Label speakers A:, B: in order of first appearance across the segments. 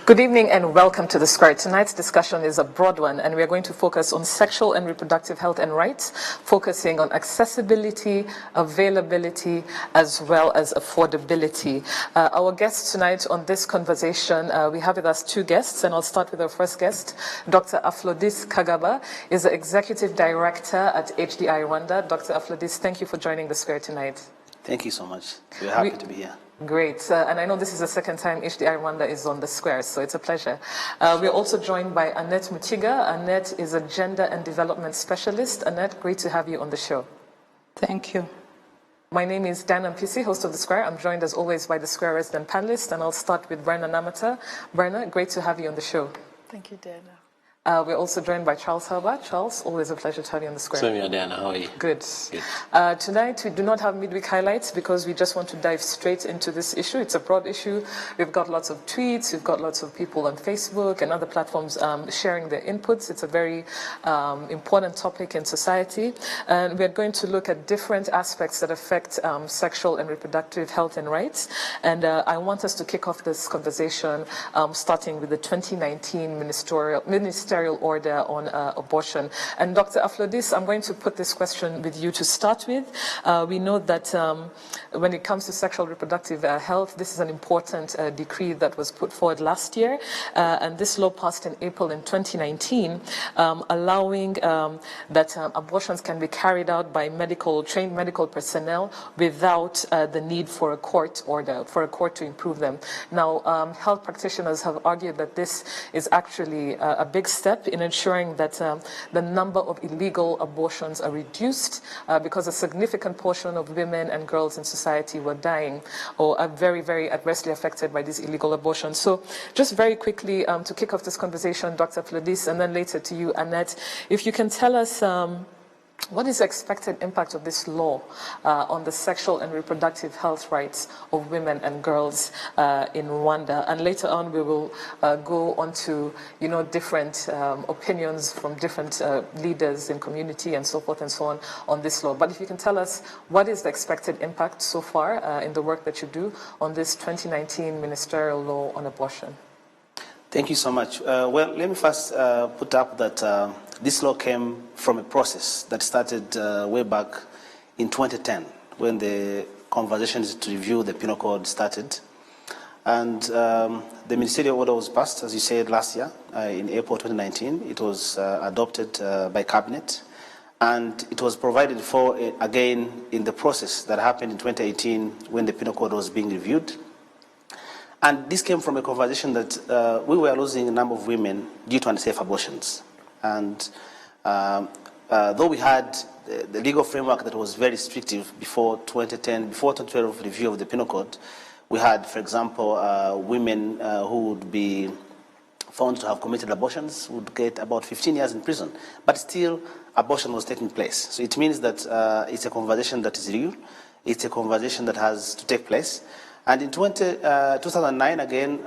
A: Good evening and welcome to The Square. Tonight's discussion is a broad one, and we are going to focus on sexual and reproductive health and rights, focusing on accessibility, availability, as well as affordability. Our guests tonight on this conversation, we have with us two guests, and I'll start with our first guest. Dr. Aflodis Kagaba is the Executive Director at HDI Rwanda. Dr. Aflodis, thank you for joining The Square tonight.
B: Thank you so much. We're happy to be here.
A: Great. And I know this is the second time HDI Rwanda is on The Square, so it's a pleasure. We're also joined by Annette Mutiga. Annette is a Gender and Development Specialist. Annette, great to have you on the show.
C: Thank you.
A: My name is Dan Ampisi, host of The Square. I'm joined as always by The Square resident panelists, and I'll start with Brenna Namata. Brenna, great to have you on the show.
D: Thank you, Dana.
A: We're also joined by Charles Herbert. Charles, always a pleasure to have you on The Square.
B: Same here, Diana. How are you?
A: Good. Tonight, we do not have midweek highlights because we just want to dive straight into this issue. It's a broad issue. We've got lots of tweets. We've got lots of people on Facebook and other platforms sharing their inputs. It's a very important topic in society. And we're going to look at different aspects that affect sexual and reproductive health and rights. And I want us to kick off this conversation starting with the 2019 ministerial order on abortion. And Dr. Aflodis, I'm going to put this question with you to start with. We know that when it comes to sexual reproductive health, this is an important decree that was put forward last year. And this law passed in April in 2019, allowing that abortions can be carried out by trained medical personnel without the need for a court order, for a court to improve them. Now, health practitioners have argued that this is actually a big step in ensuring that the number of illegal abortions are reduced because a significant portion of women and girls in society were dying or are very, very adversely affected by these illegal abortions. So just very quickly to kick off this conversation, Dr. Flodis, and then later to you, Annette, if you can tell us what is the expected impact of this law on the sexual and reproductive health rights of women and girls in Rwanda? And later on, we will go on to, different opinions from different leaders in community and so forth and so on this law. But if you can tell us what is the expected impact so far in the work that you do on this 2019 ministerial law on abortion?
B: Thank you so much. Well, let me first put up that this law came from a process that started way back in 2010 when the conversations to review the penal code started. And the ministerial order was passed, as you said, last year in April 2019. It was adopted by Cabinet. And it was provided for, again, in the process that happened in 2018 when the penal code was being reviewed. And this came from a conversation that we were losing a number of women due to unsafe abortions. And though we had the legal framework that was very restrictive before 2010, before 2012 review of the penal code, we had, for example, women who would be found to have committed abortions would get about 15 years in prison. But still, abortion was taking place. So it means that it's a conversation that is real. It's a conversation that has to take place. And in 2009, again,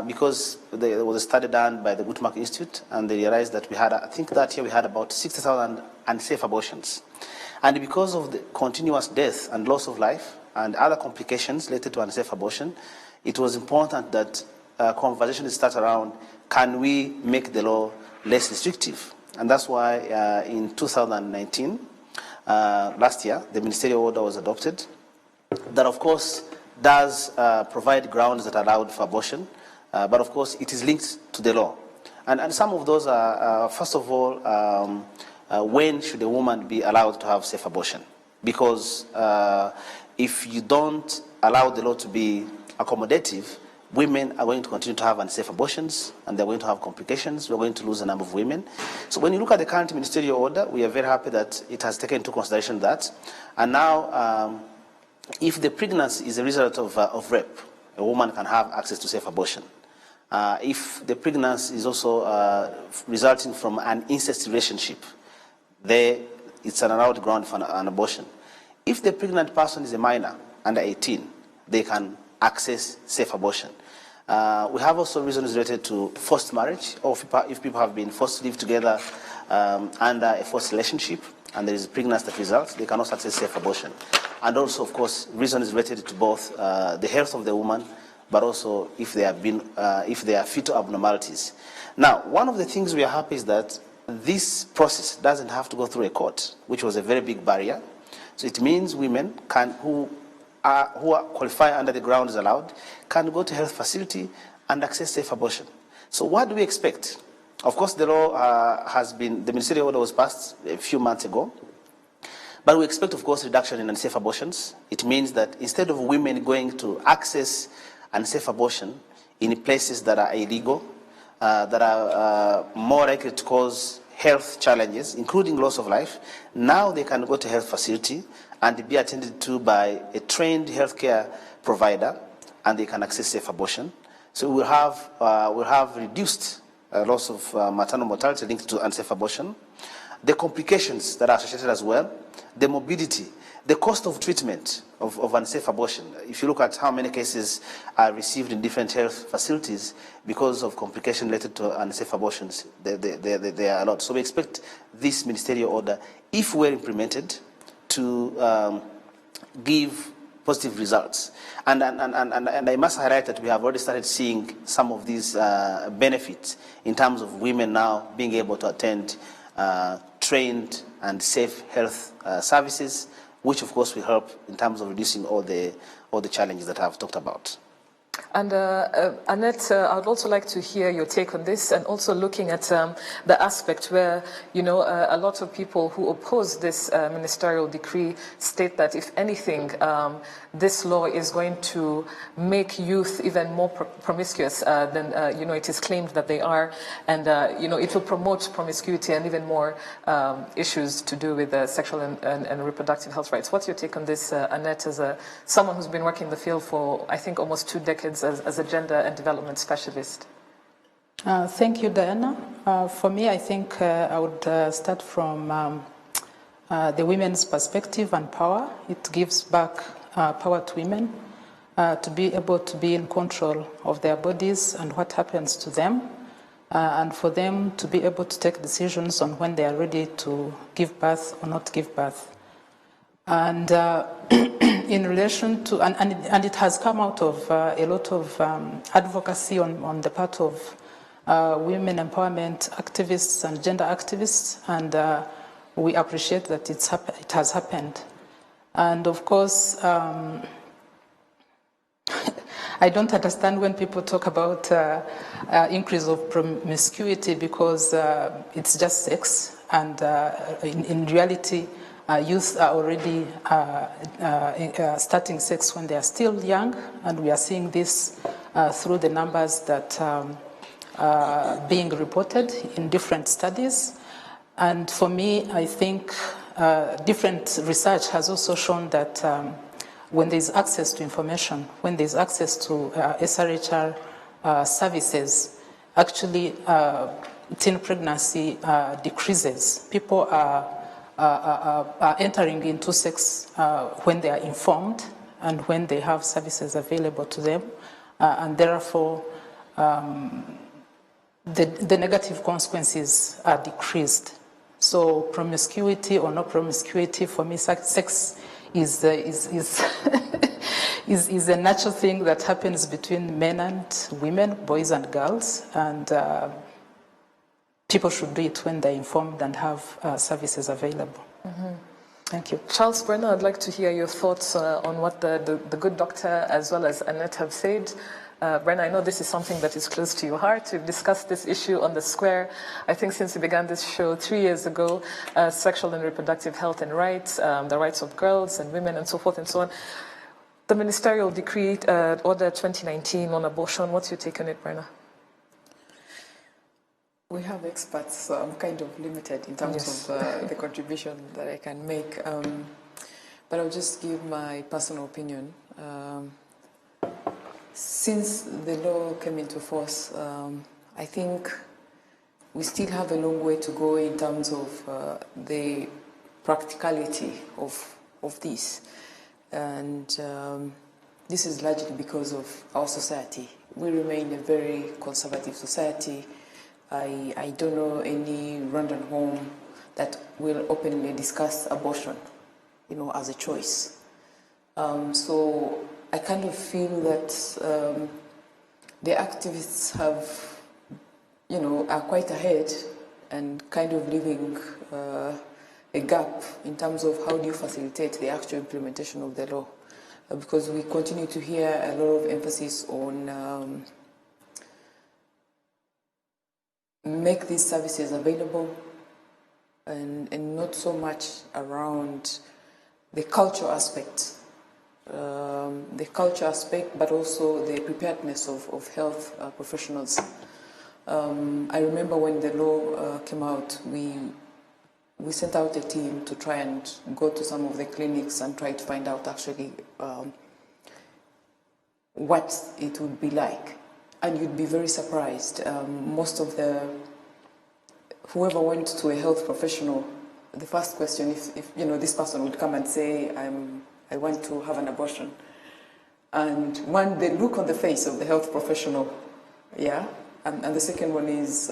B: because there was a study done by the Guttmacher Institute, and they realized that we had, I think that year we had about 60,000 unsafe abortions. And because of the continuous death and loss of life and other complications related to unsafe abortion, it was important that conversation starts around, can we make the law less restrictive? And that's why in 2019, last year, the ministerial order was adopted. That, of course, does provide grounds that are allowed for abortion, but of course it is linked to the law. And some of those are, first of all, when should a woman be allowed to have safe abortion? Because if you don't allow the law to be accommodative, women are going to continue to have unsafe abortions, and they're going to have complications. We're going to lose a number of women. So when you look at the current ministerial order, we are very happy that it has taken into consideration that. And now, if the pregnancy is a result of rape, a woman can have access to safe abortion. If the pregnancy is also resulting from an incest relationship, it's an allowed ground for an abortion. If the pregnant person is a minor, under 18, they can access safe abortion. We have also reasons related to forced marriage, or if people have been forced to live together under a forced relationship, and there is pregnancy that results, they can also access safe abortion. And also, of course, reasons related to both the health of the woman but also if there are fetal abnormalities. Now, one of the things we are happy is that this process doesn't have to go through a court, which was a very big barrier. So it means women who qualify under the grounds allowed can go to health facility and access safe abortion. So what do we expect? Of course, the law the ministerial order was passed a few months ago, but we expect, of course, reduction in unsafe abortions. It means that instead of women going to access unsafe abortion in places that are illegal, that are more likely to cause health challenges, including loss of life, now they can go to health facility and be attended to by a trained healthcare provider, and they can access safe abortion. So we'll have reduced loss of maternal mortality linked to unsafe abortion, the complications that are associated as well, the morbidity, the cost of treatment of unsafe abortion. If you look at how many cases are received in different health facilities because of complications related to unsafe abortions, there are a lot. So we expect this ministerial order, if well implemented, to give positive results. And I must highlight that we have already started seeing some of these benefits in terms of women now being able to attend trained and safe health services, which of course will help in terms of reducing all the challenges that I've talked about.
A: And Annette, I would also like to hear your take on this, and also looking at the aspect where, you know, a lot of people who oppose this ministerial decree state that, if anything, this law is going to make youth even more promiscuous than, you know, it is claimed that they are, and, you know, it will promote promiscuity and even more issues to do with sexual and reproductive health rights. What's your take on this, Annette, as someone who's been working in the field for, I think, almost 2 decades as a gender and development specialist?
C: Thank you, Diana. For me, I think I would start from the women's perspective and power. It gives back power to women to be able to be in control of their bodies and what happens to them, and for them to be able to take decisions on when they are ready to give birth or not give birth. And in relation to, and it has come out of a lot of advocacy on the part of women empowerment activists and gender activists, and we appreciate that it has happened. And of course, I don't understand when people talk about increase of promiscuity, because it's just sex, and in reality, youth are already starting sex when they are still young, and we are seeing this through the numbers that are being reported in different studies. And for me, I think different research has also shown that when there's access to information, when there's access to SRHR services, actually teen pregnancy decreases. People are entering into sex when they are informed and when they have services available to them, and therefore the negative consequences are decreased. So promiscuity or no promiscuity, for me, sex is is a natural thing that happens between men and women, boys and girls, and people should do it when they're informed and have services available. Mm-hmm. Thank you.
A: Charles Brenner, I'd like to hear your thoughts on what the good doctor as well as Annette have said. Brenner, I know this is something that is close to your heart. We've discussed this issue on the square, I think, since we began this show 3 years ago, sexual and reproductive health and rights, the rights of girls and women and so forth and so on. The ministerial decree, Order 2019 on abortion, what's your take on it, Brenner?
D: We have experts, so I'm kind of limited in terms of the contribution that I can make. But I'll just give my personal opinion. Since the law came into force, I think we still have a long way to go in terms of the practicality of this. And this is largely because of our society. We remain a very conservative society. I don't know any Rwandan home that will openly discuss abortion, you know, as a choice. So I kind of feel that the activists have, are quite ahead and kind of leaving a gap in terms of how do you facilitate the actual implementation of the law. Because we continue to hear a lot of emphasis on make these services available and not so much around the cultural aspect. But also the preparedness of health professionals. I remember when the law came out, we sent out a team to try and go to some of the clinics and try to find out actually what it would be like. And you'd be very surprised. Most of whoever went to a health professional, the first question, if this person would come and say, I want to have an abortion. And one, the look on the face of the health professional, yeah? And the second one is,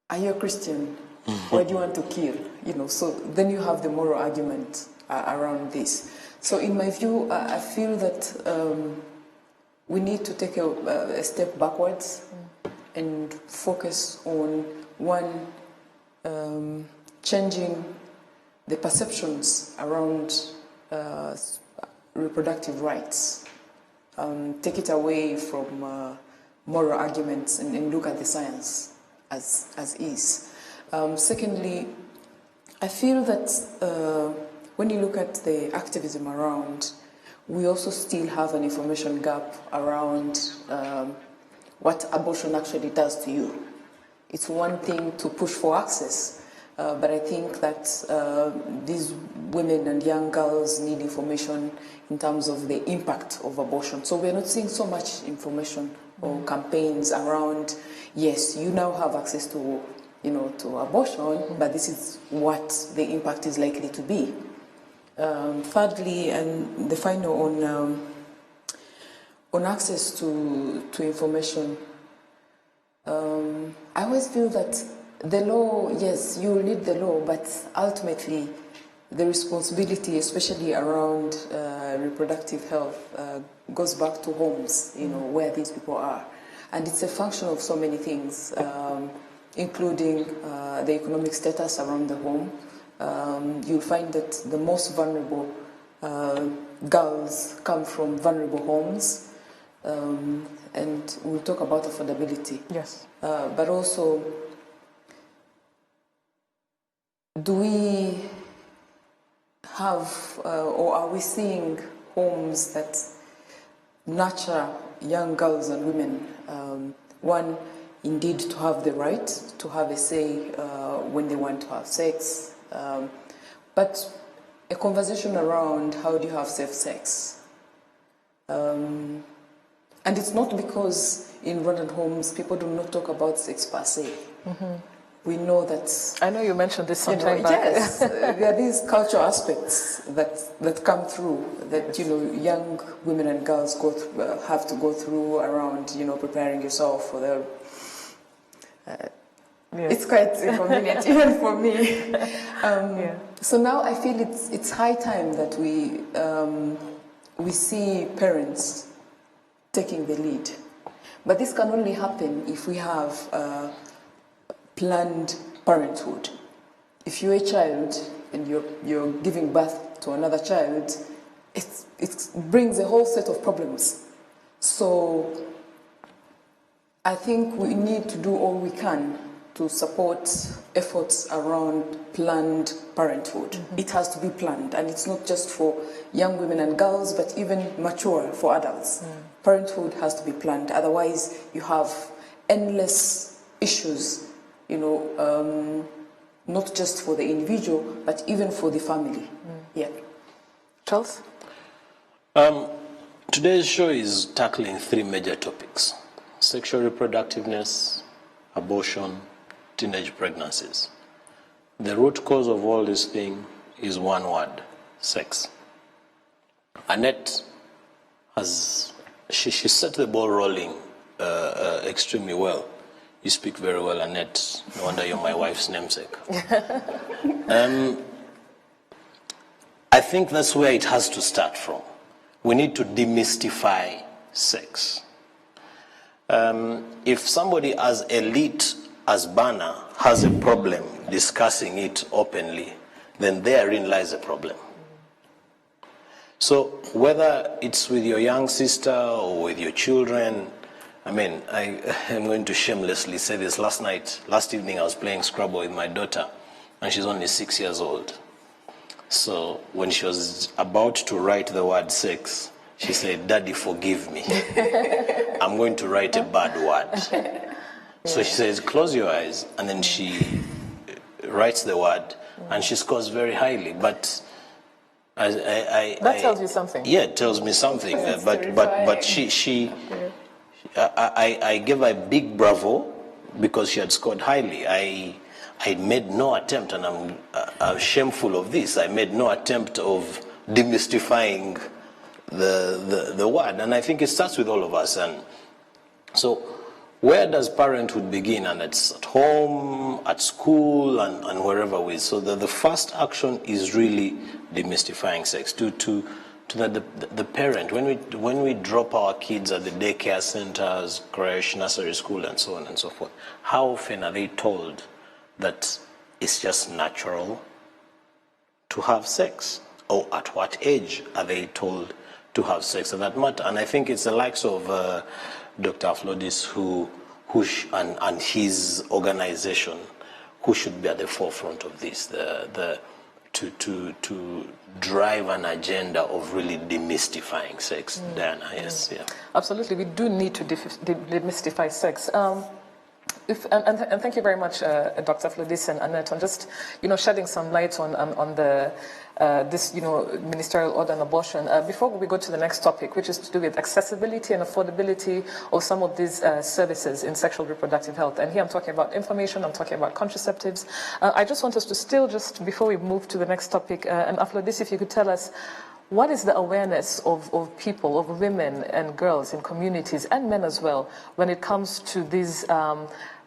D: are you a Christian? Why do you want to kill? So then you have the moral argument around this. So in my view, I feel that we need to take a step backwards and focus on, one, changing the perceptions around reproductive rights. Take it away from moral arguments and look at the science as is. Secondly, I feel that when you look at the activism around, we also still have an information gap around what abortion actually does to you. It's one thing to push for access, but I think that these women and young girls need information in terms of the impact of abortion. So we're not seeing so much information or campaigns around, yes, you now have access to, to abortion, but this is what the impact is likely to be. Thirdly, and the final on access to information, I always feel that the law, yes, you will need the law, but ultimately the responsibility, especially around reproductive health, goes back to homes, where these people are. And it's a function of so many things, including the economic status around the home. You'll find that the most vulnerable girls come from vulnerable homes. And we'll talk about affordability.
A: Yes.
D: But also, do we have, or are we seeing homes that nurture young girls and women? One, indeed, to have the right to have a say when they want to have sex, but a conversation around how do you have safe sex? And it's not because in Rwandan homes people do not talk about sex per se. We know that...
A: I know you mentioned this sometime back.
D: Yes, there are these cultural aspects that come through, that, young women and girls have to go through around, preparing yourself for the... It's quite inconvenient even for me. So now I feel it's high time that we see parents taking the lead. But this can only happen if we have planned parenthood. If you're a child and you're giving birth to another child, it brings a whole set of problems. So I think we need to do all we can to support efforts around planned parenthood. It has to be planned, and it's not just for young women and girls, but even mature for adults. Parenthood has to be planned, otherwise you have endless issues, not just for the individual, but even for the family.
A: Charles?
E: Today's show is tackling three major topics: sexual reproductiveness, abortion, teenage pregnancies. The root cause of all this thing is one word: sex. Annette she set the ball rolling extremely well. You speak very well, Annette. No wonder you're my wife's namesake. I think that's where it has to start from. We need to demystify sex. If somebody as elite as Bana has a problem discussing it openly, then therein lies a problem. So whether it's with your young sister or with your children, I mean, I am going to shamelessly say this. Last evening I was playing Scrabble with my daughter, and she's only 6 years old. So when she was about to write the word sex, she said, "Daddy, forgive me. I'm going to write a bad word." So she says, "Close your eyes," and then she writes the word, and she scores very highly. But
A: that tells you something.
E: Yeah, it tells me something. But I gave her a big bravo because she had scored highly. I made no attempt, and I'm shameful of this. I made no attempt of demystifying the word, and I think it starts with all of us. And so, where does parenthood begin? And it's at home, at school, and wherever we. So the first action is really demystifying sex. To the parent, when we drop our kids at the daycare centers, creche, nursery school, and so on and so forth, how often are they told that it's just natural to have sex? Or at what age are they told to have sex of that matter? And I think it's the likes of Dr. Affordability and his organization who should be at the forefront of this, to drive an agenda of really demystifying sex. Diana, yes, yeah.
A: Absolutely, we do need to demystify sex. And thank you very much, Dr. Flodis and Annette, on just shedding some light on the this ministerial order on abortion. Before we go to the next topic, which is to do with accessibility and affordability of some of these services in sexual reproductive health. And here I'm talking about information, I'm talking about contraceptives. I just want us to still, just before we move to the next topic, and Flodis, if you could tell us, what is the awareness of people, of women and girls in communities, and men as well, when it comes to these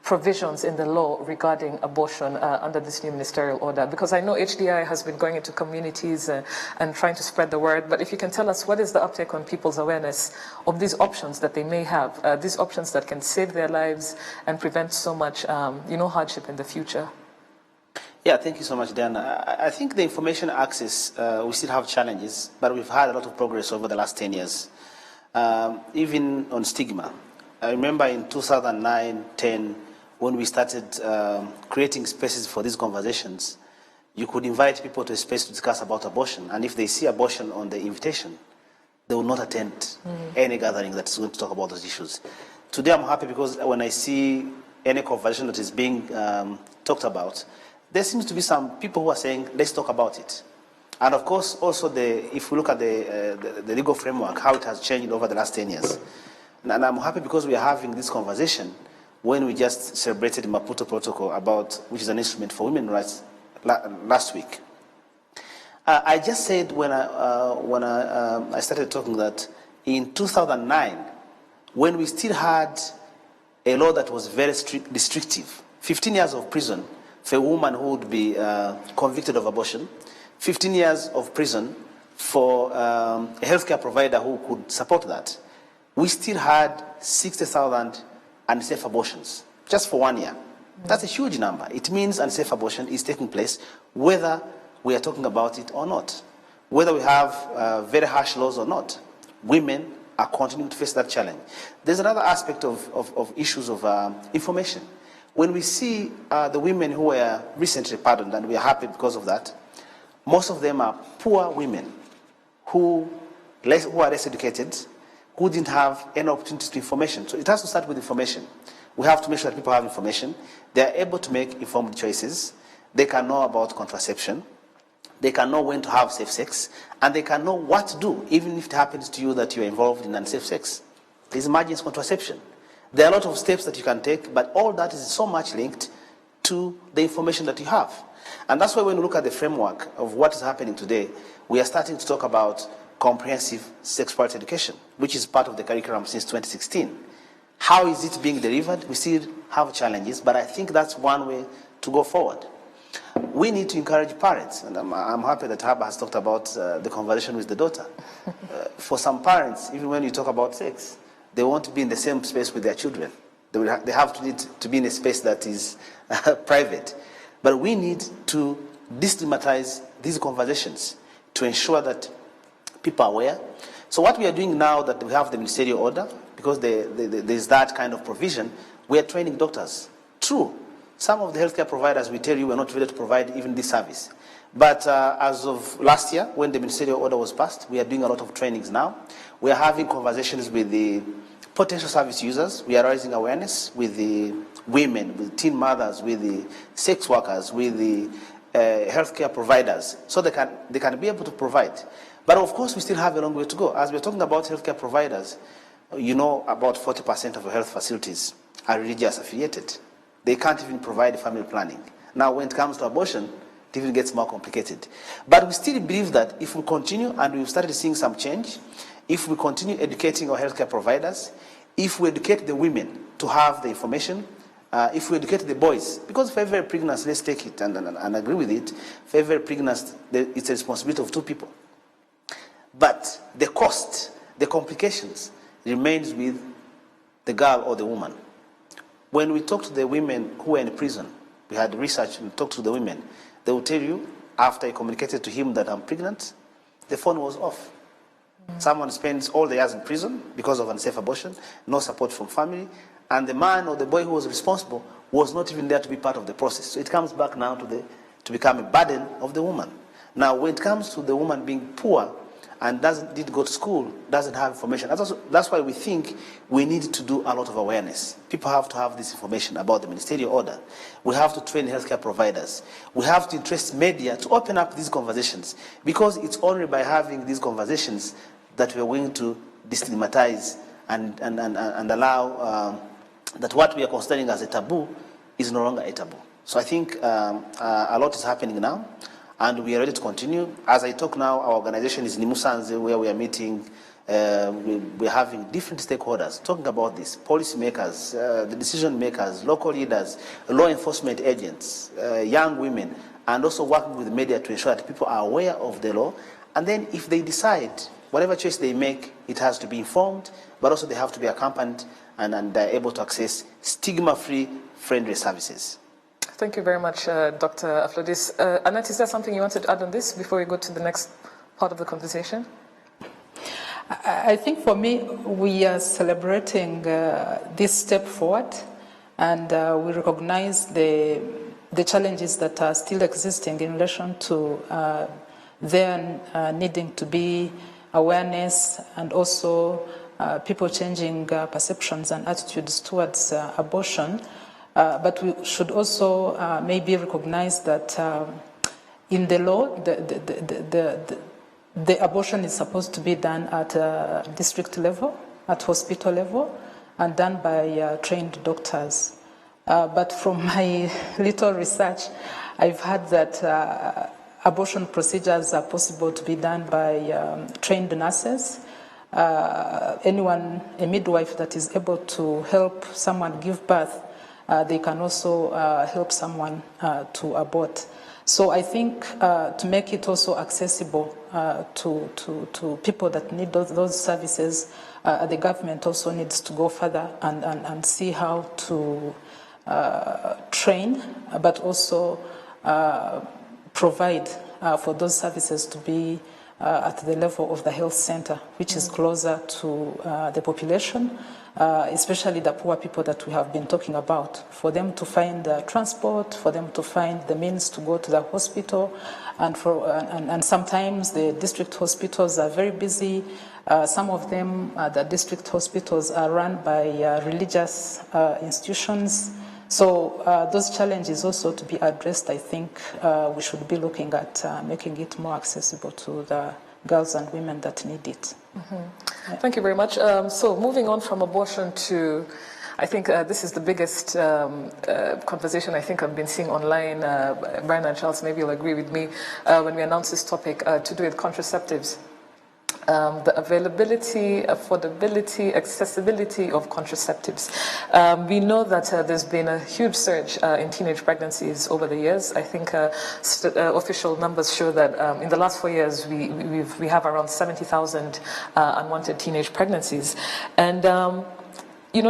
A: provisions in the law regarding abortion under this new ministerial order? Because I know HDI has been going into communities and trying to spread the word, but if you can tell us, what is the uptake on people's awareness of these options that they may have, these options that can save their lives and prevent so much hardship in the future?
B: Yeah, thank you so much, Diana. I think the information access, we still have challenges, but we've had a lot of progress over the last 10 years. Even on stigma. I remember in 2009-10, when we started creating spaces for these conversations, you could invite people to a space to discuss about abortion, and if they see abortion on the invitation, they will not attend any gathering that's going to talk about those issues. Today I'm happy because when I see any conversation that is being talked about, there seems to be some people who are saying, let's talk about it. And of course, also if we look at the legal framework, how it has changed over the last 10 years. And I'm happy because we are having this conversation when we just celebrated the Maputo Protocol, which is an instrument for women's rights, last week. I just said when I started talking that in 2009, when we still had a law that was very restrictive, 15 years of prison for a woman who would be convicted of abortion, 15 years of prison for a healthcare provider who could support that. We still had 60,000 unsafe abortions just for 1 year. That's a huge number. It means unsafe abortion is taking place whether we are talking about it or not. Whether we have very harsh laws or not, women are continuing to face that challenge. There's another aspect of issues of information. When we see the women who were recently pardoned, and we are happy because of that, most of them are poor women who are less educated, who didn't have any opportunity to information. So it has to start with information. We have to make sure that people have information. They are able to make informed choices. They can know about contraception. They can know when to have safe sex. And they can know what to do, even if it happens to you that you're involved in unsafe sex. There's emergency contraception. There are a lot of steps that you can take, but all that is so much linked to the information that you have. And that's why when we look at the framework of what is happening today, we are starting to talk about comprehensive sexuality education, which is part of the curriculum since 2016. How is it being delivered? We still have challenges, but I think that's one way to go forward. We need to encourage parents, and I'm happy that Haba has talked about the conversation with the daughter. For some parents, even when you talk about sex, they want to be in the same space with their children. They have to need to be in a space that is private. But we need to destigmatize these conversations to ensure that people are aware. So what we are doing now that we have the ministerial order, because there's that kind of provision, we are training doctors. True, some of the healthcare providers will tell you we're not ready to provide even this service. But as of last year, when the ministerial order was passed, we are doing a lot of trainings now. We are having conversations with the potential service users. We are raising awareness with the women, with teen mothers, with the sex workers, with the healthcare providers, so they can be able to provide. But of course, we still have a long way to go. As we're talking about healthcare providers, you know, about 40% of health facilities are religious affiliated. They can't even provide family planning. Now, when it comes to abortion, it even gets more complicated. But we still believe that if we continue, and we've started seeing some change, if we continue educating our healthcare providers, if we educate the women to have the information, if we educate the boys, because for every pregnancy, let's take it and agree with it, for every pregnancy, it's a responsibility of two people. But the cost, the complications, remains with the girl or the woman. When we talk to the women who are in prison, we had research and talked to the women, they will tell you, after I communicated to him that I'm pregnant, the phone was off. Someone spends all the years in prison because of unsafe abortion, no support from family, and the man or the boy who was responsible was not even there to be part of the process. So it comes back now to become a burden of the woman. Now, when it comes to the woman being poor and didn't go to school, doesn't have information, that's why we think we need to do a lot of awareness. People have to have this information about the ministerial order. We have to train healthcare providers. We have to interest media to open up these conversations, because it's only by having these conversations that we're going to destigmatize and allow that what we are considering as a taboo is no longer a taboo. So I think a lot is happening now, and we are ready to continue. As I talk now, our organization is Nimusanze, where we are meeting. We're having different stakeholders talking about this: policymakers, the decision makers, local leaders, law enforcement agents, young women, and also working with the media to ensure that people are aware of the law. And then if they decide, whatever choice they make, it has to be informed, but also they have to be accompanied and they're able to access stigma-free, friendly services.
A: Thank you very much, Dr. Aflodis. Annette, is there something you wanted to add on this before we go to the next part of the conversation?
C: I think for me, we are celebrating this step forward, and we recognize the challenges that are still existing in relation to there needing to be awareness and also people changing perceptions and attitudes towards abortion. But we should also maybe recognize that in the law, the abortion is supposed to be done at district level, at hospital level, and done by trained doctors. But from my little research, I've heard that abortion procedures are possible to be done by trained nurses. Anyone, a midwife that is able to help someone give birth, they can also help someone to abort. So I think to make it also accessible to people that need those services, the government also needs to go further and see how to train, but also provide for those services to be at the level of the health center, which is closer to the population, especially the poor people that we have been talking about, for them to find transport, for them to find the means to go to the hospital, and sometimes the district hospitals are very busy. Some of them, the district hospitals, are run by religious institutions. So those challenges also to be addressed. I think we should be looking at making it more accessible to the girls and women that need it.
A: Mm-hmm. Yeah. Thank you very much. So moving on from abortion to, I think this is the biggest conversation I think I've been seeing online. Brian and Charles, maybe you'll agree with me when we announced this topic to do with contraceptives. the availability, affordability, accessibility of contraceptives. We know that there's been a huge surge in teenage pregnancies over the years. I think official numbers show that in the last 4 years we have around 70,000 unwanted teenage pregnancies. And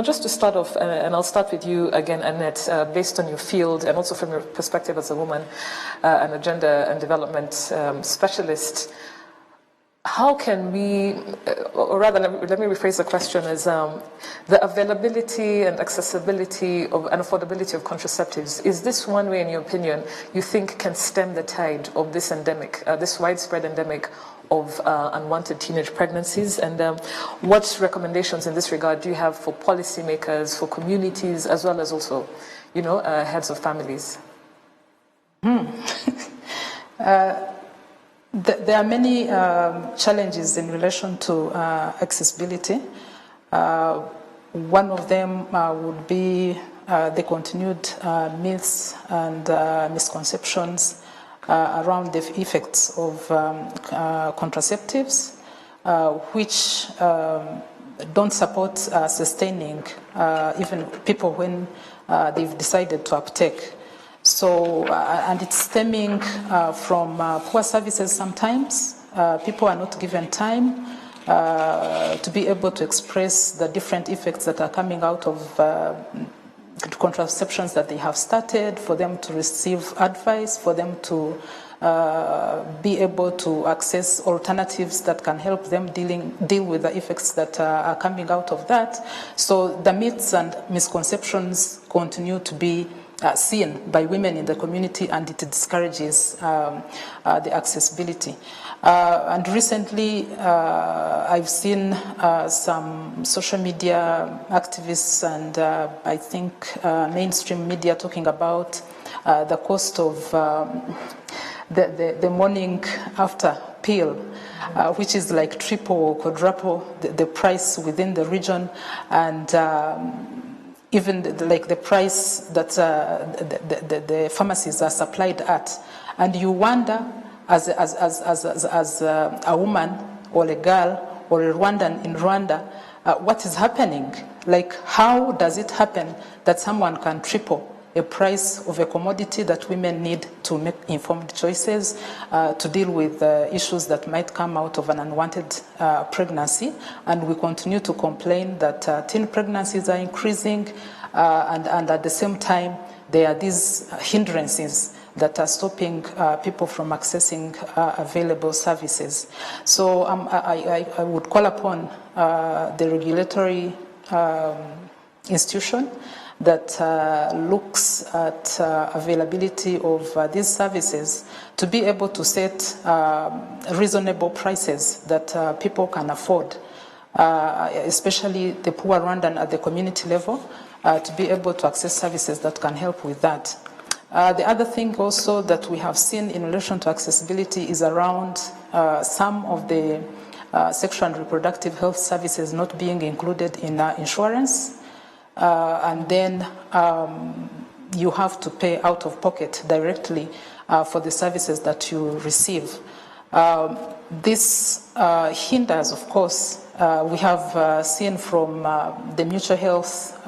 A: just to start off, and I'll start with you again, Annette, based on your field and also from your perspective as a woman and a gender and development specialist, how can we, or rather, let me rephrase the question as the availability and accessibility of and affordability of contraceptives, is this one way, in your opinion, you think can stem the tide of this endemic, this widespread endemic of unwanted teenage pregnancies? And what recommendations in this regard do you have for policymakers, for communities, as well as also, heads of families?
C: There are many challenges in relation to accessibility. One of them would be the continued myths and misconceptions around the effects of contraceptives, which don't support sustaining even people when they've decided to uptake. So, and it's stemming from poor services sometimes. People are not given time to be able to express the different effects that are coming out of contraceptions that they have started, for them to receive advice, for them to be able to access alternatives that can help them deal with the effects that are coming out of that. So the myths and misconceptions continue to be seen by women in the community, and it discourages the accessibility. And recently, I've seen some social media activists and I think mainstream media talking about the cost of the morning after pill, which is like triple or quadruple the price within the region, and even the price that the pharmacies are supplied at. And you wonder, as a woman or a girl or a Rwandan in Rwanda, what is happening? Like, how does it happen that someone can triple a price of a commodity that women need to make informed choices, to deal with issues that might come out of an unwanted pregnancy? And we continue to complain that teen pregnancies are increasing, and at the same time, there are these hindrances that are stopping people from accessing available services. So I would call upon the regulatory institution that looks at availability of these services to be able to set reasonable prices that people can afford, especially the poor Rwandan at the community level, to be able to access services that can help with that. The other thing also that we have seen in relation to accessibility is around some of the sexual and reproductive health services not being included in insurance. And then you have to pay out of pocket directly for the services that you receive. This hinders, of course, we have seen from the mutual health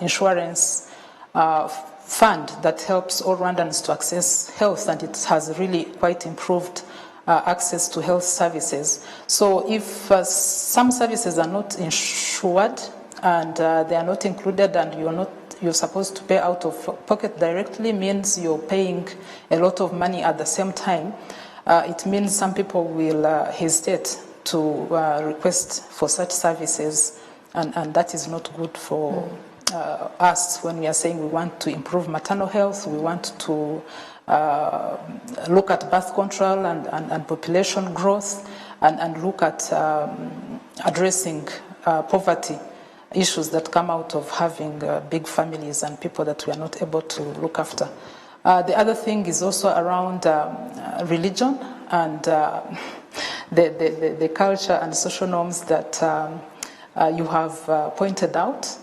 C: insurance fund that helps all Rwandans to access health, and it has really quite improved access to health services. So if some services are not insured, and they are not included, and you're supposed to pay out of pocket directly, means you're paying a lot of money at the same time. It means some people will hesitate to request for such services, and that is not good for us when we are saying we want to improve maternal health, we want to look at birth control and population growth, and look at addressing poverty issues that come out of having big families and people that we are not able to look after. The other thing is also around religion and the culture and social norms that you have pointed out.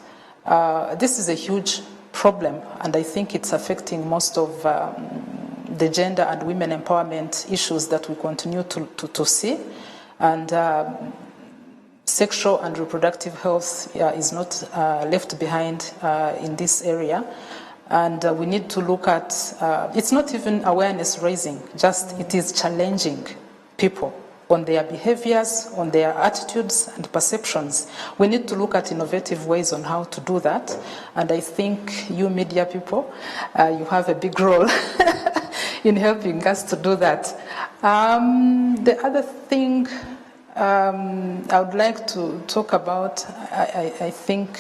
C: This is a huge problem, and I think it's affecting most of the gender and women empowerment issues that we continue to see. And sexual and reproductive health is not left behind in this area. And we need to look at, it's not even awareness raising, just it is challenging people on their behaviors, on their attitudes and perceptions. We need to look at innovative ways on how to do that. And I think you media people, you have a big role in helping us to do that. The other thing I would like to talk about, I think,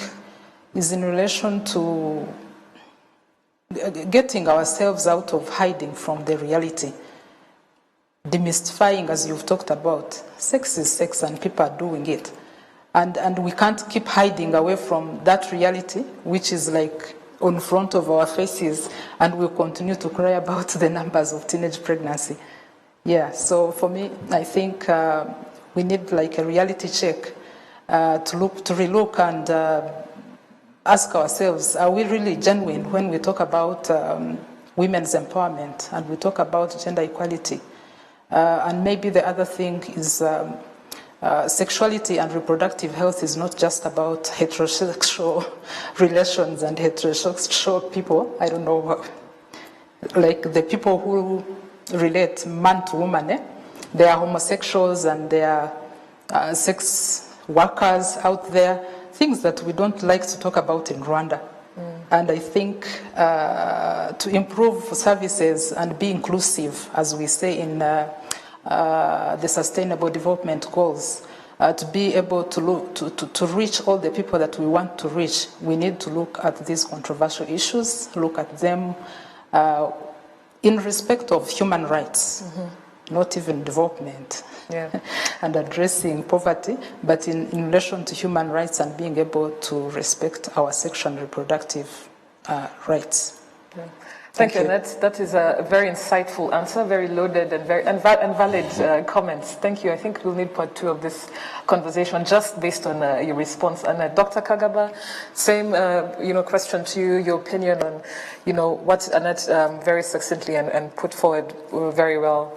C: is in relation to getting ourselves out of hiding from the reality. Demystifying, as you've talked about, sex is sex and people are doing it. And we can't keep hiding away from that reality, which is like on front of our faces, and we'll continue to cry about the numbers of teenage pregnancy. Yeah, so for me, I think we need like a reality check to relook and ask ourselves, are we really genuine when we talk about women's empowerment and we talk about gender equality? And maybe the other thing is sexuality and reproductive health is not just about heterosexual relations and heterosexual people. I don't know, like the people who relate man to woman, they are homosexuals and they are sex workers out there, things that we don't like to talk about in Rwanda. And I think to improve services and be inclusive, as we say in the Sustainable Development Goals, to be able to reach all the people that we want to reach, we need to look at these controversial issues, look at them in respect of human rights, not even development. Yeah. And addressing poverty, but in relation to human rights and being able to respect our sexual and reproductive rights.
A: Yeah. Thank you. That is a very insightful answer, very loaded and very valid comments. Thank you. I think we'll need part 2 of this conversation just based on your response. And Dr. Kagaba, same question to you, your opinion on what Annette very succinctly and put forward very well.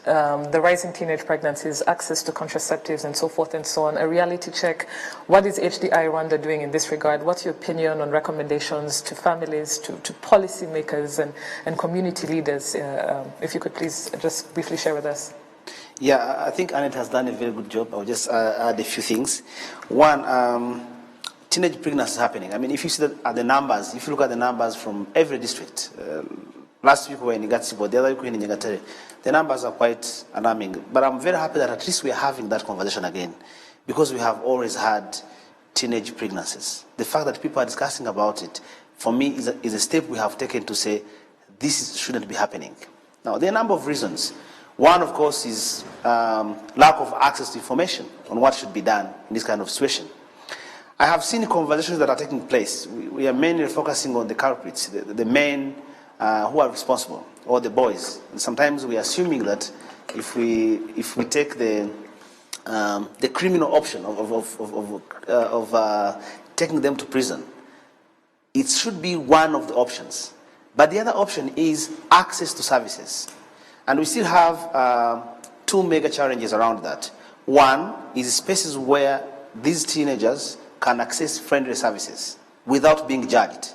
A: The rising teenage pregnancies, access to contraceptives and so forth and so on, a reality check. What is HDI Rwanda doing in this regard? What's your opinion on recommendations to families, to policymakers and community leaders? If you could please just briefly share with us.
B: Yeah, I think Annette has done a very good job. I'll just add a few things. One, teenage pregnancy is happening. I mean, if you see the numbers, if you look at the numbers from every district, last week we were in Igatsibo, the other week we were in Nyagatare. The numbers are quite alarming. But I'm very happy that at least we are having that conversation again, because we have always had teenage pregnancies. The fact that people are discussing about it, for me, is a step we have taken to say this shouldn't be happening. Now, there are a number of reasons. One, of course, is lack of access to information on what should be done in this kind of situation. I have seen conversations that are taking place. We are mainly focusing on the culprits, the men who are responsible, or the boys. And sometimes we are assuming that if we take the criminal option of taking them to prison, it should be one of the options. But the other option is access to services. And we still have 2 major challenges around that. One is spaces where these teenagers can access friendly services without being judged.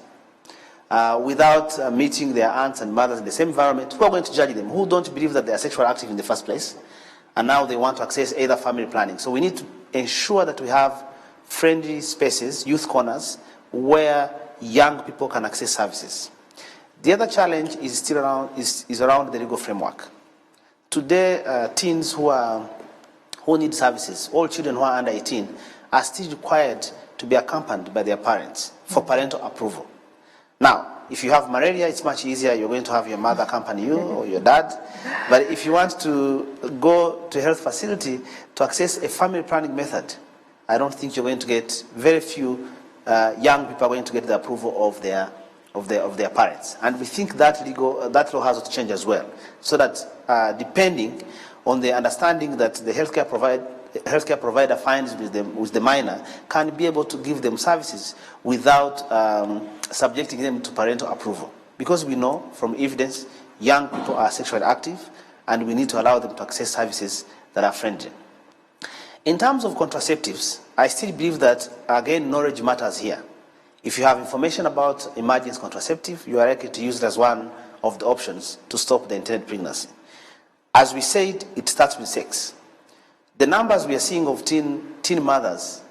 B: Without meeting their aunts and mothers in the same environment, who are going to judge them, who don't believe that they are sexually active in the first place, and now they want to access either family planning. So we need to ensure that we have friendly spaces, youth corners, where young people can access services. The other challenge is still around the legal framework. Today, teens who need services, all children who are under 18, are still required to be accompanied by their parents for parental approval. Now, if you have malaria, it's much easier. You're going to have your mother accompany you or your dad. But if you want to go to a health facility to access a family planning method, I don't think you're going to get, very few young people are going to get the approval of their parents. And we think that law has to change as well, so that depending on the understanding that the healthcare provider finds with the minor, can be able to give them services without subjecting them to parental approval. Because we know from evidence, young people are sexually active, and we need to allow them to access services that are friendly. In terms of contraceptives, I still believe that, again, knowledge matters here. If you have information about emergency contraceptive, you are likely to use it as one of the options to stop the intended pregnancy. As we said, it starts with sex. The numbers we are seeing of teen mothers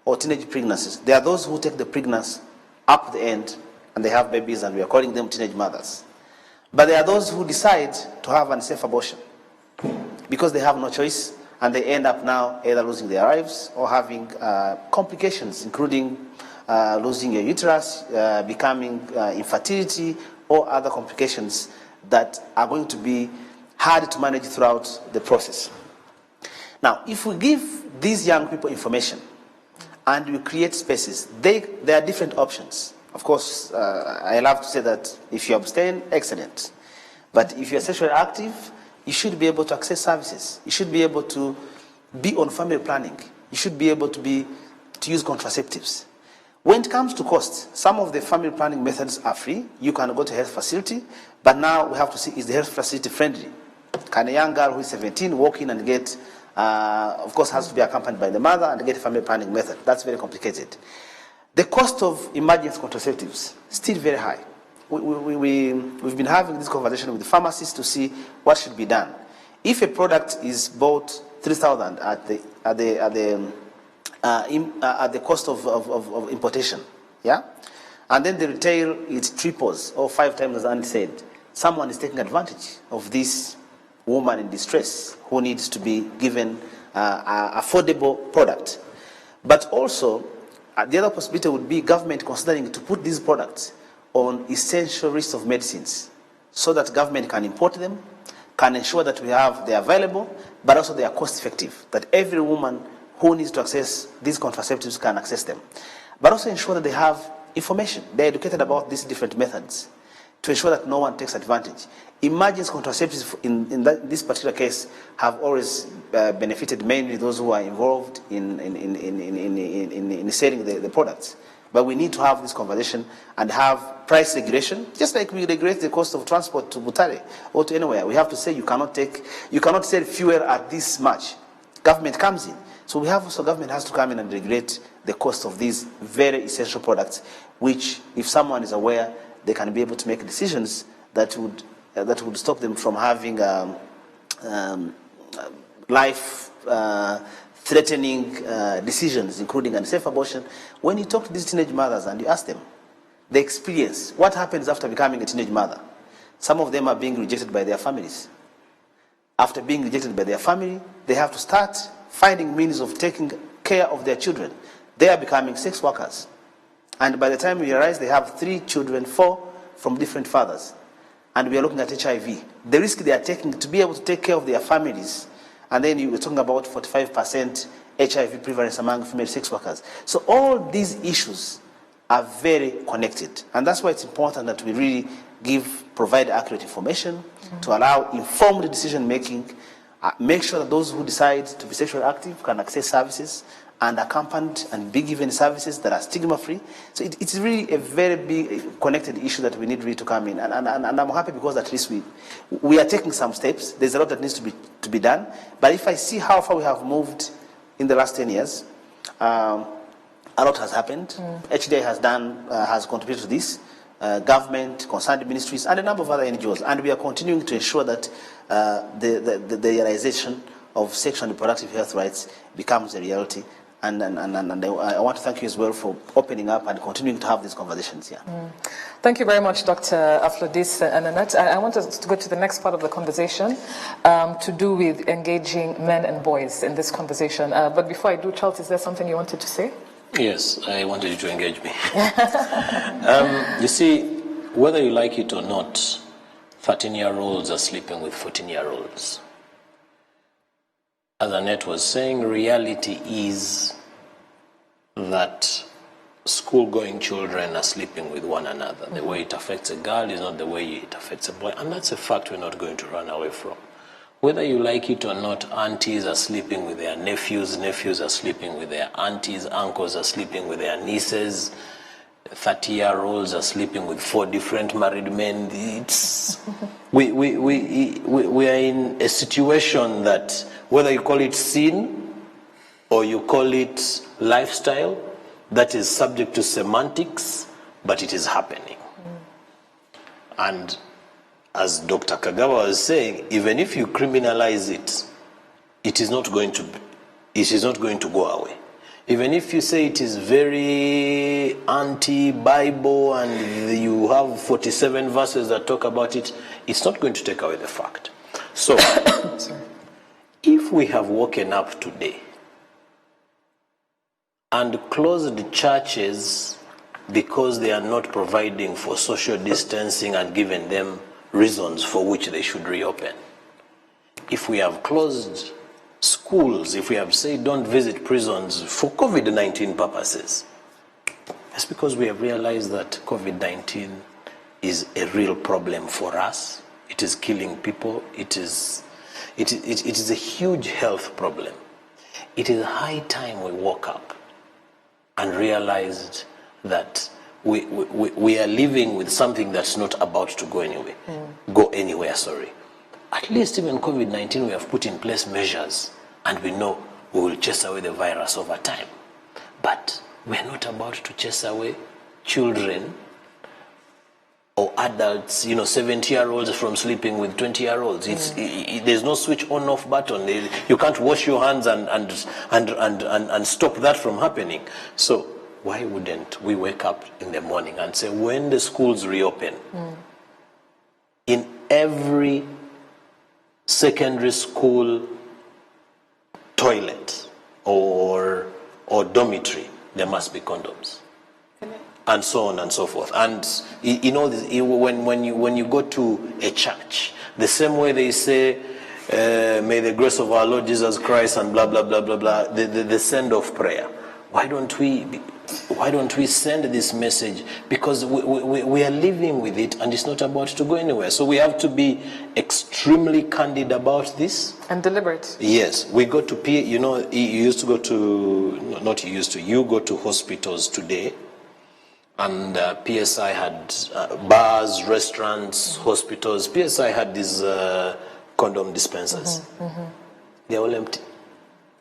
B: or teenage pregnancies, they are those who take the pregnancy up the end and they have babies, and we are calling them teenage mothers. But there are those who decide to have an unsafe abortion because they have no choice, and they end up now either losing their lives or having complications, including losing your uterus, becoming infertility, or other complications that are going to be hard to manage throughout the process. Now, if we give these young people information and we create spaces, there are different options. Of course, I love to say that if you abstain, excellent. But if you're sexually active, you should be able to access services. You should be able to be on family planning. You should be able to use contraceptives. When it comes to cost, some of the family planning methods are free. You can go to a health facility, but now we have to see, is the health facility friendly? Can a young girl who is 17 walk in and get, of course, has to be accompanied by the mother and get a family planning method? That's very complicated. The cost of emergency contraceptives, still very high. We've been having this conversation with the pharmacists to see what should be done. If a product is bought 3,000 at the cost of importation, yeah, and then the retail it triples or 5 times, as Andy said, someone is taking advantage of this woman in distress who needs to be given an affordable product. But also, the other possibility would be government considering to put these products on essential list of medicines so that government can import them, can ensure that they are available, but also they are cost effective, that every woman who needs to access these contraceptives can access them. But also ensure that they have information, they're educated about these different methods to ensure that no one takes advantage. Emergency contraceptives in this particular case have always benefited mainly those who are involved in selling the products. But we need to have this conversation and have price regulation, just like we regulate the cost of transport to Butare or to anywhere. We have to say you cannot sell fuel at this much. Government comes in. So government has to come in and regulate the cost of these very essential products, which if someone is aware, they can be able to make decisions that would stop them from having life-threatening decisions, including unsafe abortion. When you talk to these teenage mothers and you ask them the experience, what happens after becoming a teenage mother? Some of them are being rejected by their families. After being rejected by their family, they have to start finding means of taking care of their children. They are becoming sex workers. And by the time we realize they have 3 children, 4 from different fathers, and we are looking at HIV, the risk they are taking to be able to take care of their families, and then you were talking about 45% HIV prevalence among female sex workers. So all these issues are very connected, and that's why it's important that we really provide accurate information to allow informed decision making, make sure that those who decide to be sexually active can access services and accompanied and be given services that are stigma-free. So it's really a very big connected issue that we need really to come in. And I'm happy because at least we are taking some steps. There's a lot that needs to be done. But if I see how far we have moved in the last 10 years, a lot has happened. HDI has contributed to this. Government, concerned ministries, and a number of other NGOs. And we are continuing to ensure that the realization of sexual and reproductive health rights becomes a reality. And I want to thank you as well for opening up and continuing to have these conversations here.
A: Thank you very much, Dr. Aflodis and Annette. I want us to go to the next part of the conversation to do with engaging men and boys in this conversation. But before I do, Charles, is there something you wanted to say?
E: Yes, I wanted you to engage me. You see, whether you like it or not, 13-year-olds are sleeping with 14-year-olds. As Annette was saying, reality is that school-going children are sleeping with one another. The way it affects a girl is not the way it affects a boy, and that's a fact we're not going to run away from. Whether you like it or not, aunties are sleeping with their nephews, nephews are sleeping with their aunties, uncles are sleeping with their nieces, 30-year-olds are sleeping with 4 different married men. We are in a situation that, whether you call it sin or you call it lifestyle, that is subject to semantics, but it is happening. And as Dr. Kagawa was saying, even if you criminalize it, it is not going to go away. Even if you say it is very anti-Bible and you have 47 verses that talk about it, it's not going to take away the fact. So, if we have woken up today and closed churches because they are not providing for social distancing and given them reasons for which they should reopen, if we have closed schools, if we have said don't visit prisons for COVID-19 purposes, it's because we have realized that COVID-19 is a real problem for us. It is killing people. It is a huge health problem. It is high time we woke up and realized that we are living with something that's not about to go anywhere. At least even COVID-19, we have put in place measures and we know we will chase away the virus over time. But we are not about to chase away children or adults, 70-year-olds from sleeping with 20-year-olds. There's no switch on-off button. You can't wash your hands and stop that from happening. So why wouldn't we wake up in the morning and say, when the schools reopen, in every secondary school toilet or dormitory, there must be condoms, and so on and so forth. And when you go to a church, the same way they say, may the grace of our Lord Jesus Christ and blah blah blah blah blah, the send-off prayer. Why don't we send this message? Because we are living with it and it's not about to go anywhere. So we have to be extremely candid about this.
A: And deliberate.
E: Yes. We go to, you go to hospitals today, and PSI had bars, restaurants, hospitals. PSI had these condom dispensers. They're all empty.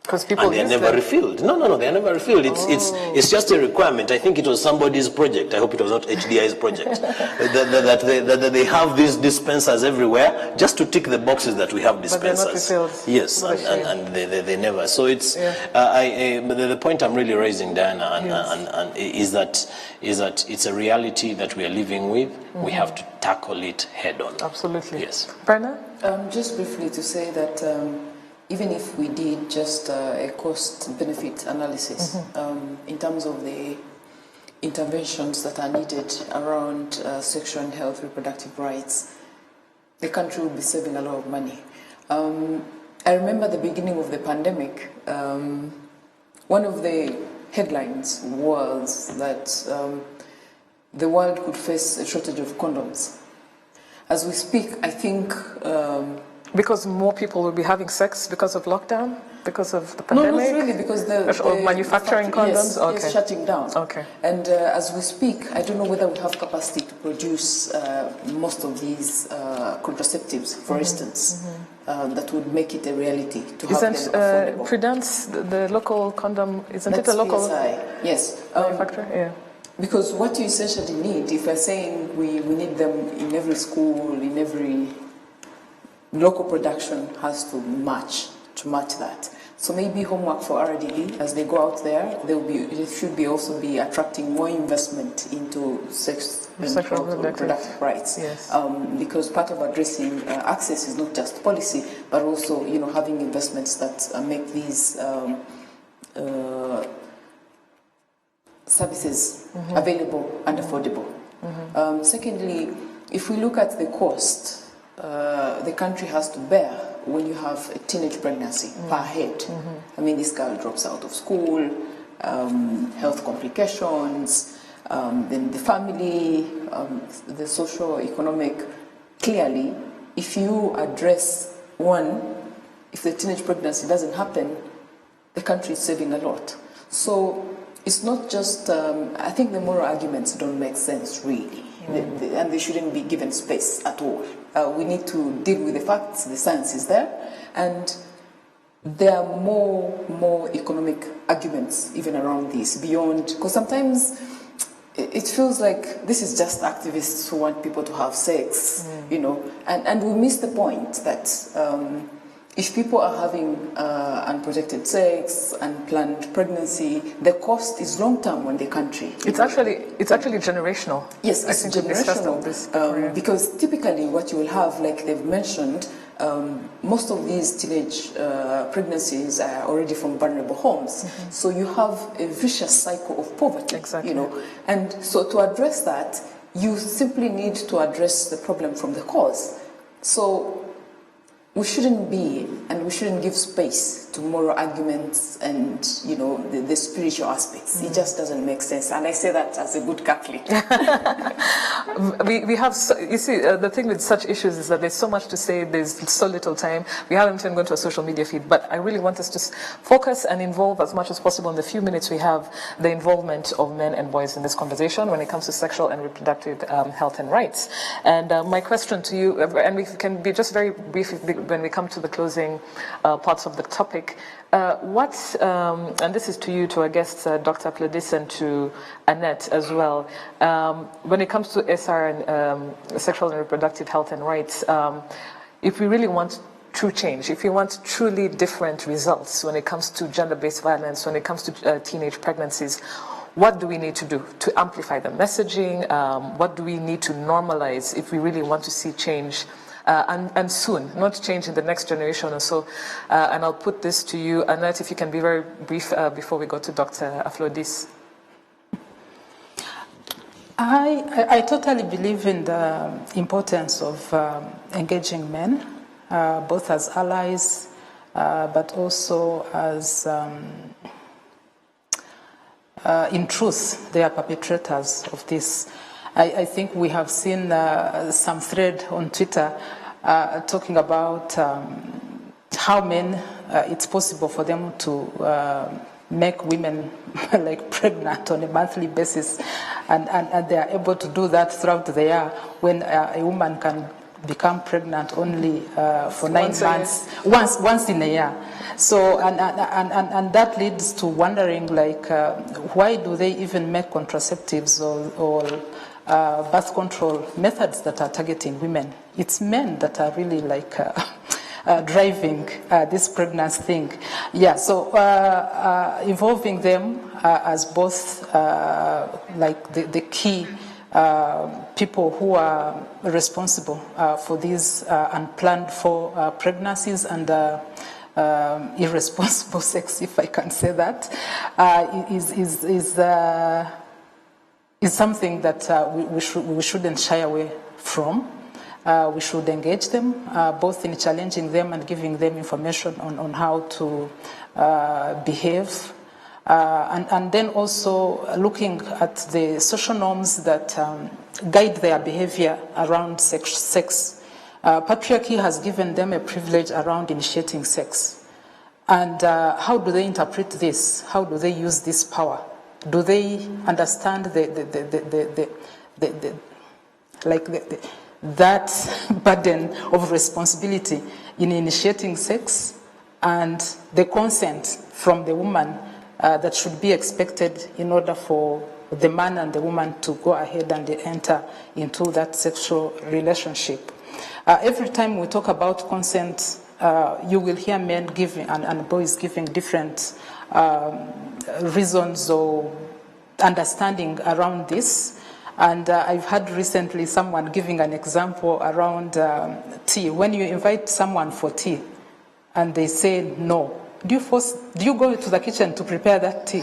A: Because people
E: and they're never refilled. No, they're never refilled. It's just a requirement. I think it was somebody's project. I hope it was not HDI's project. that they have these dispensers everywhere just to tick the boxes that we have dispensers.
A: But they're not refilled.
E: Yes, and they never. So it's the point I'm really raising, Diana, and is that it's a reality that we are living with. We have to tackle it head on.
A: Absolutely.
E: Yes.
A: Brenna?
D: Just briefly to say that even if we did just a cost-benefit analysis in terms of the interventions that are needed around sexual and health, reproductive rights, the country will be saving a lot of money. I remember the beginning of the pandemic, one of the headlines was that the world could face a shortage of condoms. As we speak, I think...
A: because more people will be having sex because of lockdown? Because of the pandemic?
D: No, not really, because the
A: manufacturing condoms?
D: Yes, shutting down.
A: Okay.
D: And as we speak, I don't know whether we have capacity to produce most of these contraceptives, for instance, that would make it a reality to have them affordable. Prudence,
A: the local condom, isn't
D: That's
A: it a local
D: PSI. Yes.
A: manufacturer? Yeah.
D: Because what you essentially need, if we're saying we need them in every school, in every local production has to match that. So maybe homework for RDB as they go out there. They should also be attracting more investment into sex and reproductive rights.
A: Yes.
D: Because part of addressing access is not just policy, but also having investments that make these services available and affordable. Secondly, if we look at the cost the country has to bear when you have a teenage pregnancy per head. I mean, this girl drops out of school, health complications, then the family, the socio-economic. Clearly, if you address one, if the teenage pregnancy doesn't happen, the country is saving a lot. So it's not just, I think the moral arguments don't make sense really. And they shouldn't be given space at all. We need to deal with the facts, the science is there, and there are more economic arguments even around this beyond, because sometimes it feels like this is just activists who want people to have sex, you know, and we miss the point that if people are having unprotected sex, unplanned pregnancy, the cost is long-term on the country.
A: It's actually generational.
D: Yes, it's generational. Because typically what you will have, like they've mentioned, most of these teenage pregnancies are already from vulnerable homes. So you have a vicious cycle of poverty.
A: Exactly.
D: You know, and so to address that, you simply need to address the problem from the cause. So we shouldn't be, and we shouldn't give space to moral arguments and, you know, the spiritual aspects. It just doesn't make sense. And I say that as a good Catholic.
A: we have, you see, the thing with such issues is that there's so much to say, there's so little time. We haven't even gone to a social media feed, but I really want us to focus and involve as much as possible in the few minutes we have the involvement of men and boys in this conversation when it comes to sexual and reproductive health and rights. And my question to you, and we can be just very brief when we come to the closing parts of the topic, and this is to you, to our guests, Dr. Pledis, and to Annette as well, when it comes to SR and sexual and reproductive health and rights, if we really want true change, if we want truly different results when it comes to gender-based violence, when it comes to teenage pregnancies, what do we need to do to amplify the messaging? What do we need to normalize if we really want to see change? And soon, not change in the next generation or so. And I'll put this to you, Annette, if you can be very brief before we go to Dr. Aflodis.
C: I totally believe in the importance of engaging men, both as allies, but also as, in truth, they are perpetrators of this. I think we have seen some thread on Twitter talking about how men, it's possible for them to make women like pregnant on a monthly basis, and they are able to do that throughout the year, when a woman can become pregnant only for 9 months, once in a year. So, and that leads to wondering, like, why do they even make contraceptives or birth control methods that are targeting women? It's men that are really like driving this pregnancy thing. Yeah, so involving them as both like the key people who are responsible for these unplanned for pregnancies and irresponsible sex, if I can say that, is something that we shouldn't shy away from. We should engage them, both in challenging them and giving them information on how to behave. And then also looking at the social norms that guide their behavior around sex. Patriarchy has given them a privilege around initiating sex. And how do they interpret this? How do they use this power? Do they understand that burden of responsibility in initiating sex and the consent from the woman that should be expected in order for the man and the woman to go ahead and enter into that sexual relationship? Every time we talk about consent, you will hear men giving and boys giving different reasons or understanding around this. And I've had recently someone giving an example around tea. When you invite someone for tea and they say no, do you go to the kitchen to prepare that tea?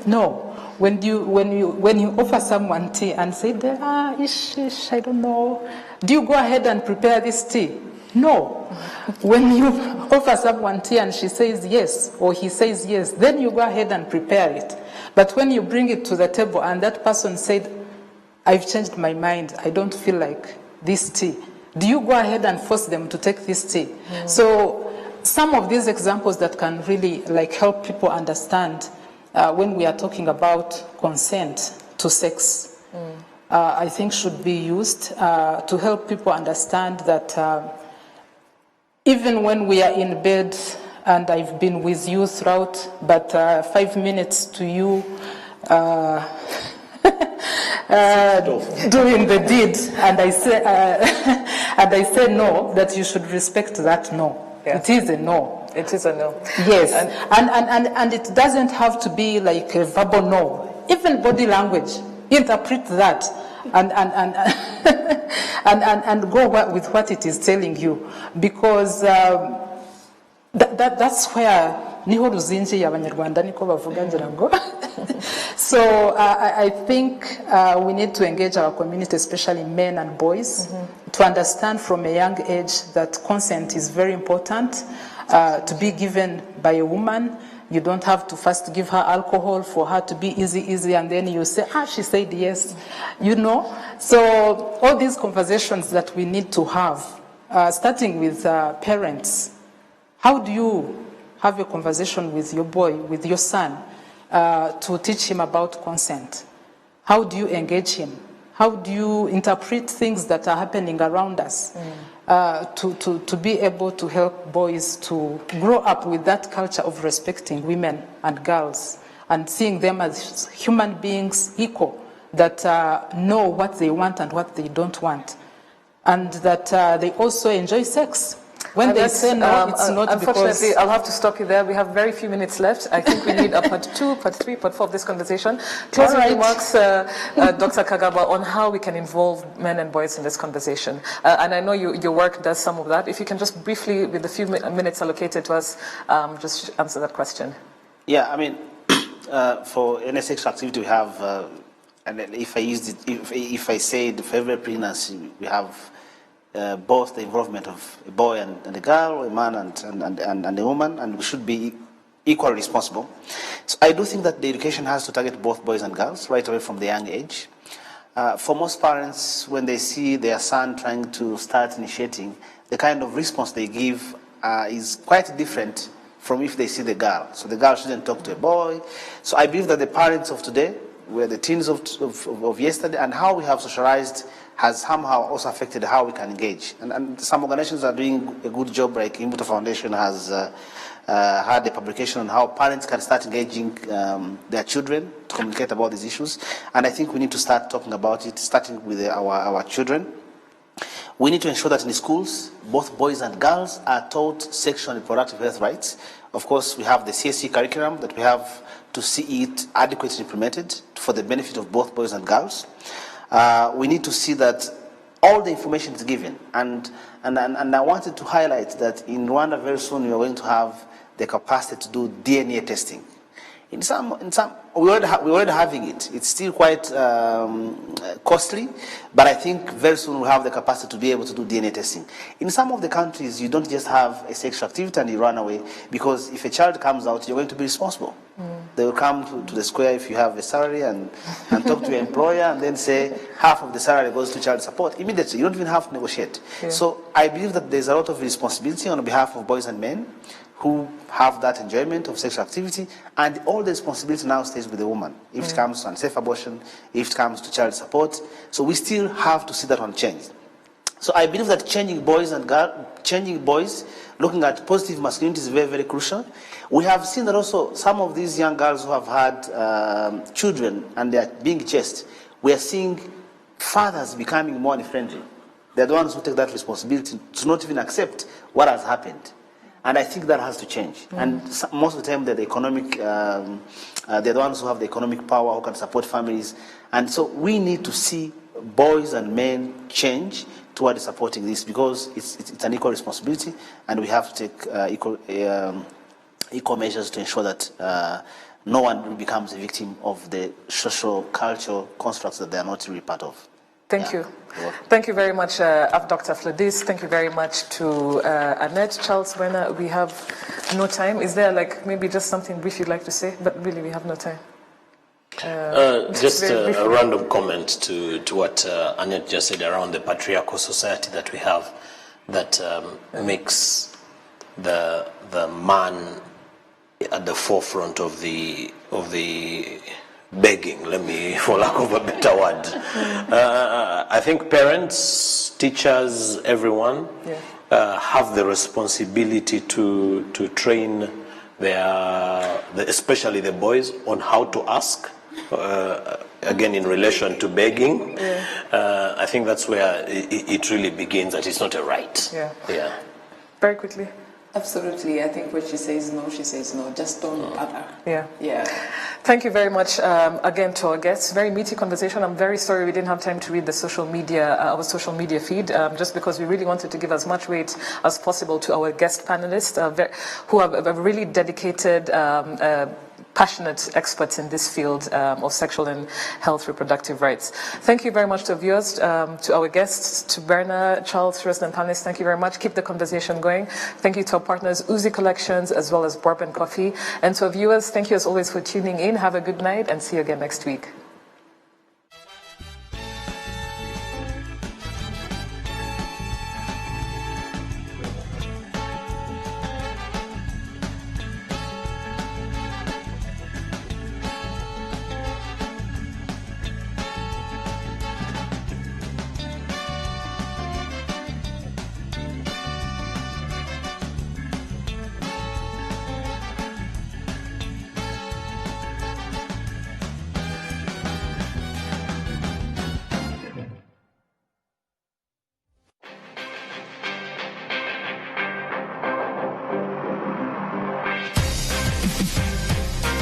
C: No. When you offer someone tea and say, I don't know, do you go ahead and prepare this tea? No. When you offer someone tea and she says yes, or he says yes, then you go ahead and prepare it. But when you bring it to the table and that person said, I've changed my mind, I don't feel like this tea, do you go ahead and force them to take this tea? So some of these examples that can really like help people understand when we are talking about consent to sex, I think should be used to help people understand that even when we are in bed and I've been with you throughout, but 5 minutes to you doing the deed, and I say no, that you should respect that no. Yeah. It is a no.
A: It is a no.
C: Yes, and it doesn't have to be like a verbal no. Even body language, interpret that and go with what it is telling you, because that's where niho ruzinji abanyarwanda niko bavuga ngira ngo. So I think we need to engage our community, especially men and boys, to understand from a young age that consent is very important to be given by a woman. You don't have to first give her alcohol for her to be easy, and then you say, she said yes, you know. So all these conversations that we need to have, starting with parents. How do you have a conversation with your boy, with your son, to teach him about consent? How do you engage him? How do you interpret things that are happening around us? To be able to help boys to grow up with that culture of respecting women and girls and seeing them as human beings equal, that know what they want and what they don't want, and that they also enjoy sex. When they say no, it's not
A: unfortunately,
C: because...
A: I'll have to stop you there. We have very few minutes left. I think we need a part 2, part 3, part 4 of this conversation. Closing remarks, Dr. Kagaba, on how we can involve men and boys in this conversation. And I know your work does some of that. If you can just briefly, with the few minutes allocated to us, just answer that question.
B: Yeah, I mean, for any sexual activity we have, and if I used it, if I said for every pregnancy, we have both the involvement of a boy and a girl, a man and a woman, and we should be equally responsible. So I do think that the education has to target both boys and girls right away from the young age. For most parents, when they see their son trying to start initiating, the kind of response they give is quite different from if they see the girl. So the girl shouldn't talk to a boy. So I believe that the parents of today were the teens of yesterday, and how we have socialized has somehow also affected how we can engage. And some organizations are doing a good job, like Imbuto Foundation has had a publication on how parents can start engaging their children to communicate about these issues. And I think we need to start talking about it, starting with our children. We need to ensure that in the schools, both boys and girls are taught sexual and reproductive health rights. Of course, we have the CSE curriculum that we have to see it adequately implemented for the benefit of both boys and girls. We need to see that all the information is given. And I wanted to highlight that in Rwanda very soon we are going to have the capacity to do DNA testing. In some we're already having it. It's still quite costly, but I think very soon we'll have the capacity to be able to do DNA testing. In some of the countries, you don't just have a sexual activity and you run away, because if a child comes out, you're going to be responsible. They will come to the square if you have a salary and talk to your employer and then say half of the salary goes to child support. Immediately, you don't even have to negotiate. Yeah. So I believe that there's a lot of responsibility on behalf of boys and men who have that enjoyment of sexual activity, and all the responsibility now stays with the woman. If it comes to unsafe abortion, if it comes to child support, so we still have to see that one change. So I believe that changing boys, looking at positive masculinity is very, very crucial. We have seen that also some of these young girls who have had children and they are being chased, we are seeing fathers becoming more unfriendly. They're the ones who take that responsibility to not even accept what has happened. And I think that has to change. And most of the time, they're the economic, they're the ones who have the economic power, who can support families. And so we need to see boys and men change toward supporting this, because it's an equal responsibility, and we have to take equal measures to ensure that no one becomes a victim of the social, cultural constructs that they are not really part of.
A: Thank you. Thank you very much, Dr. Fladis. Thank you very much to Annette, Charles, Werner. We have no time. Is there maybe just something brief you'd like to say? But really, we have no time.
E: Just a random comment to what Annette just said around the patriarchal society that we have, that makes the man at the forefront of the begging, for lack of a better word. I think parents, teachers, everyone have the responsibility to train especially the boys on how to ask, again in relation to begging. I think that's where it really begins, that it's not a right.
A: Yeah. Very quickly.
D: Absolutely. I think when she says no, she says no. Just don't bother. Yeah.
A: Thank you very much again to our guests. Very meaty conversation. I'm very sorry we didn't have time to read the social media, our social media feed, just because we really wanted to give as much weight as possible to our guest panelists, who are really dedicated, passionate experts in this field of sexual and health reproductive rights. Thank you very much to viewers, to our guests, to Berna, Charles, Rest, and panelists. Thank you very much. Keep the conversation going. Thank you to our partners, Uzi Collections, as well as Bourbon Coffee. And to our viewers, thank you as always for tuning in. Have a good night and see you again next week.